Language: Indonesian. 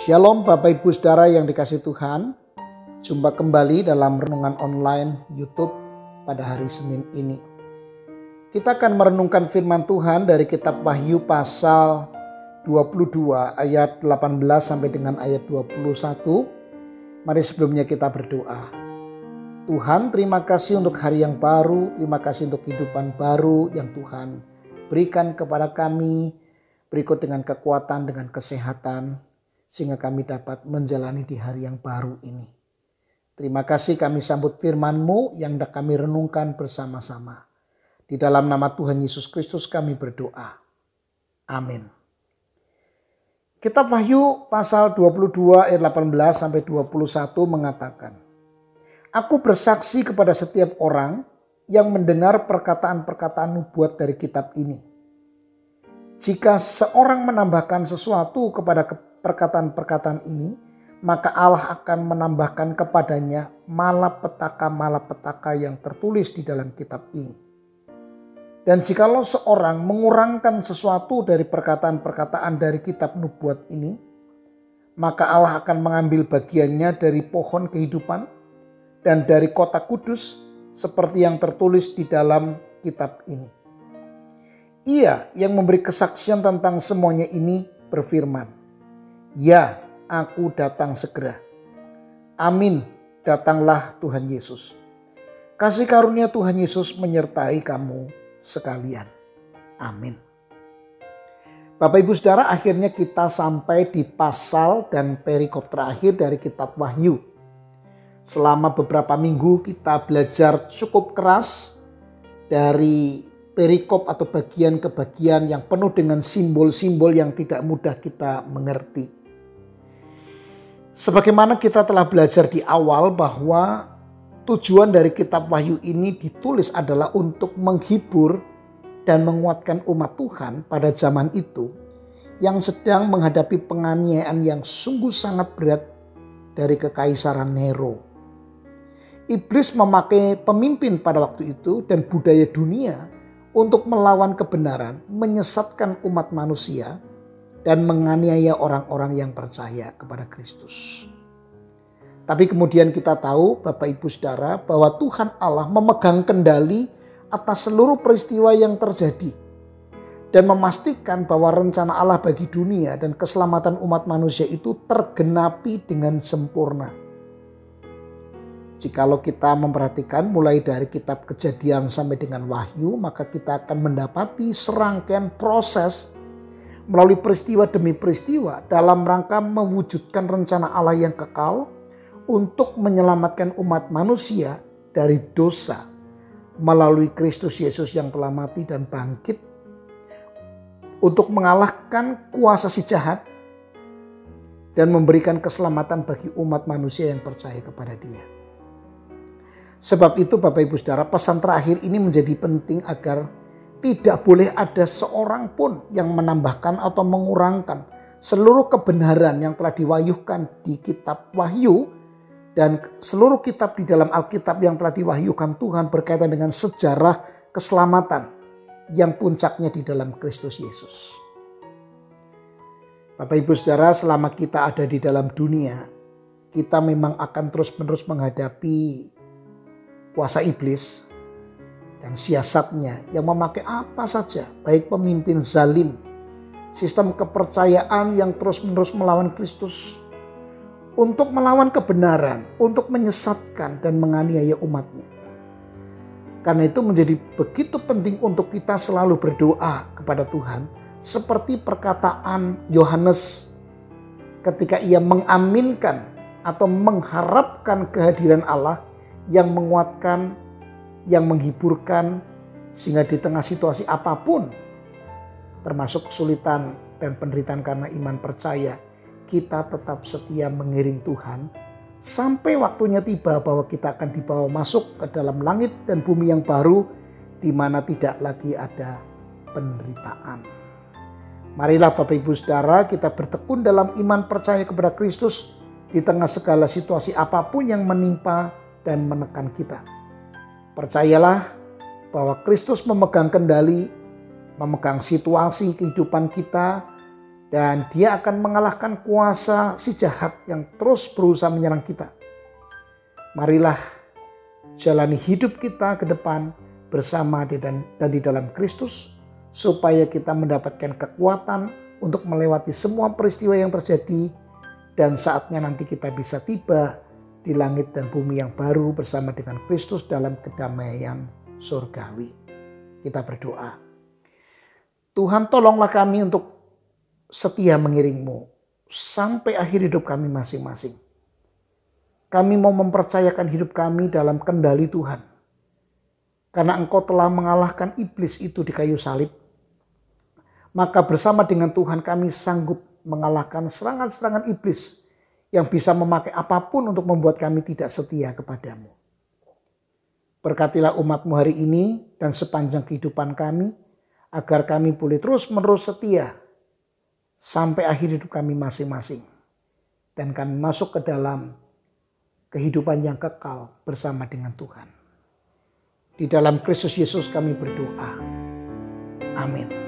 Shalom Bapak Ibu Saudara yang dikasihi Tuhan. Jumpa kembali dalam renungan online YouTube pada hari Senin ini. Kita akan merenungkan firman Tuhan dari kitab Wahyu pasal 22 ayat 18 sampai dengan ayat 21. Mari sebelumnya kita berdoa. Tuhan, terima kasih untuk hari yang baru, terima kasih untuk kehidupan baru yang Tuhan berikan kepada kami, berikut dengan kekuatan, dengan kesehatan, sehingga kami dapat menjalani di hari yang baru ini. Terima kasih kami sambut firman-Mu yang kami renungkan bersama-sama. Di dalam nama Tuhan Yesus Kristus kami berdoa. Amin. Kitab Wahyu pasal 22 ayat 18 sampai 21 mengatakan, Aku bersaksi kepada setiap orang yang mendengar perkataan-perkataan nubuat dari kitab ini. Jika seorang menambahkan sesuatu kepada perkataan-perkataan ini, maka Allah akan menambahkan kepadanya malapetaka-malapetaka yang tertulis di dalam kitab ini. Dan jikalau seorang mengurangkan sesuatu dari perkataan-perkataan dari kitab nubuat ini, maka Allah akan mengambil bagiannya dari pohon kehidupan dan dari kota kudus seperti yang tertulis di dalam kitab ini. Ia yang memberi kesaksian tentang semuanya ini berfirman, Ya, aku datang segera. Amin, datanglah Tuhan Yesus. Kasih karunia Tuhan Yesus menyertai kamu sekalian. Amin. Bapak Ibu Saudara, akhirnya kita sampai di pasal dan perikop terakhir dari kitab Wahyu. Selama beberapa minggu kita belajar cukup keras dari perikop atau bagian ke bagian yang penuh dengan simbol-simbol yang tidak mudah kita mengerti. Sebagaimana kita telah belajar di awal bahwa tujuan dari kitab Wahyu ini ditulis adalah untuk menghibur dan menguatkan umat Tuhan pada zaman itu yang sedang menghadapi penganiayaan yang sungguh sangat berat dari kekaisaran Nero. Iblis memakai pemimpin pada waktu itu dan budaya dunia untuk melawan kebenaran, menyesatkan umat manusia, dan menganiaya orang-orang yang percaya kepada Kristus. Tapi kemudian kita tahu Bapak Ibu Saudara bahwa Tuhan Allah memegang kendali atas seluruh peristiwa yang terjadi. Dan memastikan bahwa rencana Allah bagi dunia dan keselamatan umat manusia itu tergenapi dengan sempurna. Jikalau kita memperhatikan mulai dari kitab Kejadian sampai dengan Wahyu, maka kita akan mendapati serangkaian proses melalui peristiwa demi peristiwa dalam rangka mewujudkan rencana Allah yang kekal untuk menyelamatkan umat manusia dari dosa melalui Kristus Yesus yang telah mati dan bangkit untuk mengalahkan kuasa si jahat dan memberikan keselamatan bagi umat manusia yang percaya kepada Dia. Sebab itu Bapak Ibu Saudara, pesan terakhir ini menjadi penting agar tidak boleh ada seorang pun yang menambahkan atau mengurangkan seluruh kebenaran yang telah diwahyukan di kitab Wahyu dan seluruh kitab di dalam Alkitab yang telah diwahyukan Tuhan berkaitan dengan sejarah keselamatan yang puncaknya di dalam Kristus Yesus. Bapak Ibu Saudara, selama kita ada di dalam dunia, kita memang akan terus-menerus menghadapi kuasa iblis dan siasatnya yang memakai apa saja, baik pemimpin zalim, sistem kepercayaan yang terus-menerus melawan Kristus, untuk melawan kebenaran, untuk menyesatkan dan menganiaya umatnya. Karena itu menjadi begitu penting untuk kita selalu berdoa kepada Tuhan, seperti perkataan Yohanes ketika ia mengaminkan atau mengharapkan kehadiran Allah yang menguatkan, yang menghiburkan, sehingga di tengah situasi apapun, termasuk kesulitan dan penderitaan karena iman percaya, kita tetap setia mengiring Tuhan sampai waktunya tiba bahwa kita akan dibawa masuk ke dalam langit dan bumi yang baru di mana tidak lagi ada penderitaan. Marilah Bapak Ibu Saudara, kita bertekun dalam iman percaya kepada Kristus di tengah segala situasi apapun yang menimpa dan menekan kita. Percayalah bahwa Kristus memegang kendali, memegang situasi kehidupan kita, Dan Dia akan mengalahkan kuasa si jahat yang terus berusaha menyerang kita. Marilah jalani hidup kita ke depan bersama dan di dalam Kristus, supaya kita mendapatkan kekuatan untuk melewati semua peristiwa yang terjadi, dan saatnya nanti kita bisa tiba di langit dan bumi yang baru bersama dengan Kristus dalam kedamaian surgawi. Kita berdoa. Tuhan, tolonglah kami untuk setia mengiringmu sampai akhir hidup kami masing-masing. Kami mau mempercayakan hidup kami dalam kendali Tuhan. Karena Engkau telah mengalahkan iblis itu di kayu salib, maka bersama dengan Tuhan kami sanggup mengalahkan serangan-serangan iblis yang bisa memakai apapun untuk membuat kami tidak setia kepadamu. Berkatilah umat-Mu hari ini dan sepanjang kehidupan kami, agar kami boleh terus-menerus setia sampai akhir hidup kami masing-masing. Dan kami masuk ke dalam kehidupan yang kekal bersama dengan Tuhan. Di dalam Kristus Yesus kami berdoa. Amin.